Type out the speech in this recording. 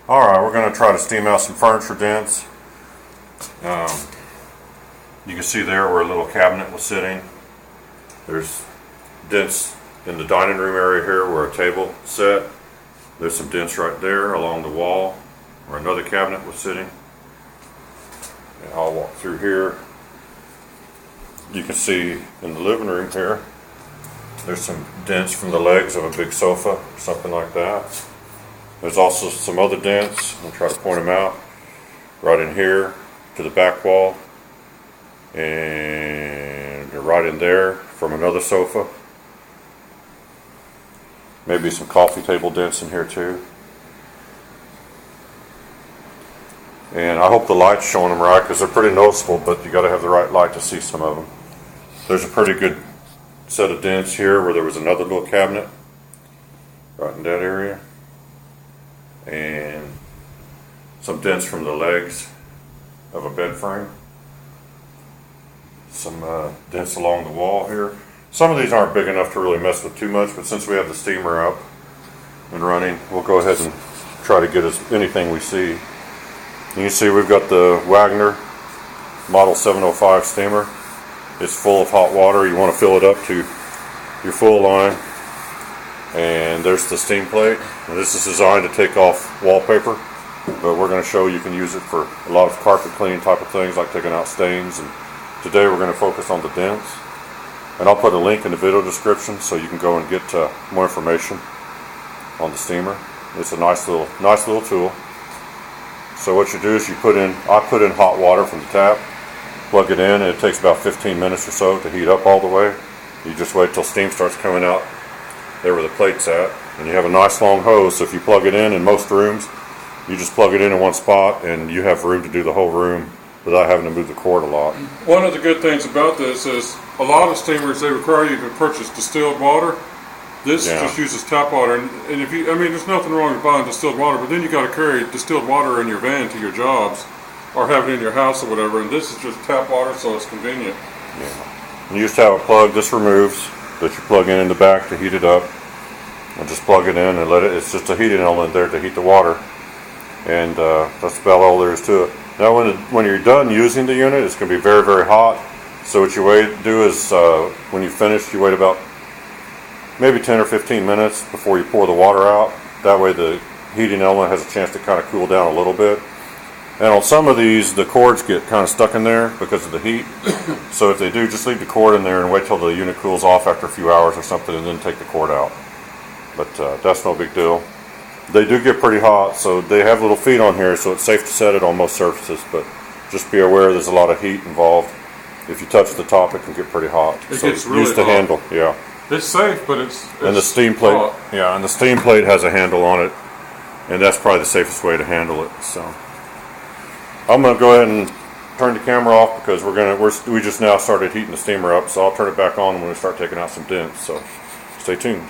Alright, we're going to try to steam out some furniture dents. You can see there where a little cabinet was sitting. There's dents in the dining room area here where a table sat. There's some dents right there along the wall where another cabinet was sitting. And I'll walk through here. You can see in the living room here, there's some dents from the legs of a big sofa, something like that. There's also some other dents. I'll try to point them out. Right in here to the back wall. And right in there from another sofa. Maybe some coffee table dents in here too. And I hope the light's showing them right because they're pretty noticeable, but you got to have the right light to see some of them. There's a pretty good set of dents here where there was another little cabinet right in that area. And some dents from the legs of a bed frame. Some dents along the wall here. Some of these aren't big enough to really mess with too much, but since we have the steamer up and running, we'll go ahead and try to get anything we see. You can see we've got the Wagner Model 705 steamer. It's full of hot water. You want to fill it up to your full line. And there's the steam plate. And this is designed to take off wallpaper, but we're going to show you can use it for a lot of carpet cleaning type of things, like taking out stains. And today we're going to focus on the dents. And I'll put a link in the video description so you can go and get more information on the steamer. It's a nice little tool. So what you do is I put in hot water from the tap, plug it in, and it takes about 15 minutes or so to heat up all the way. You just wait till steam starts coming out there where the plate's at, and you have a nice long hose. So if you plug it in most rooms, you just plug it in one spot and you have room to do the whole room without having to move the cord a lot. One of the good things about this is a lot of steamers, they require you to purchase distilled water. This just uses tap water, and if you, there's nothing wrong with buying distilled water, but then you got to carry distilled water in your van to your jobs, or have it in your house or whatever. And this is just tap water, so it's convenient. Yeah. And you just have a plug. This removes that you plug in the back to heat it up, and just plug it in and let it. It's just a heating element there to heat the water, and that's about all there is to it. Now, when you're done using the unit, it's going to be very, very hot. So what you do is when you finish, you wait about maybe 10 or 15 minutes before you pour the water out. That way the heating element has a chance to kind of cool down a little bit. And on some of these, the cords get kind of stuck in there because of the heat. So if they do, just leave the cord in there and wait till the unit cools off after a few hours or something, and then take the cord out. But that's no big deal. They do get pretty hot, so they have little feet on here, so it's safe to set it on most surfaces. But just be aware there's a lot of heat involved. If you touch the top, it can get pretty hot. It gets really use the hot. handle, yeah. It's safe, but it's And the steam plate, hot. yeah, and the steam plate has a handle on it, and that's probably the safest way to handle it. So I'm gonna go ahead and turn the camera off because we just now started heating the steamer up. So I'll turn it back on when we start taking out some dents. So stay tuned.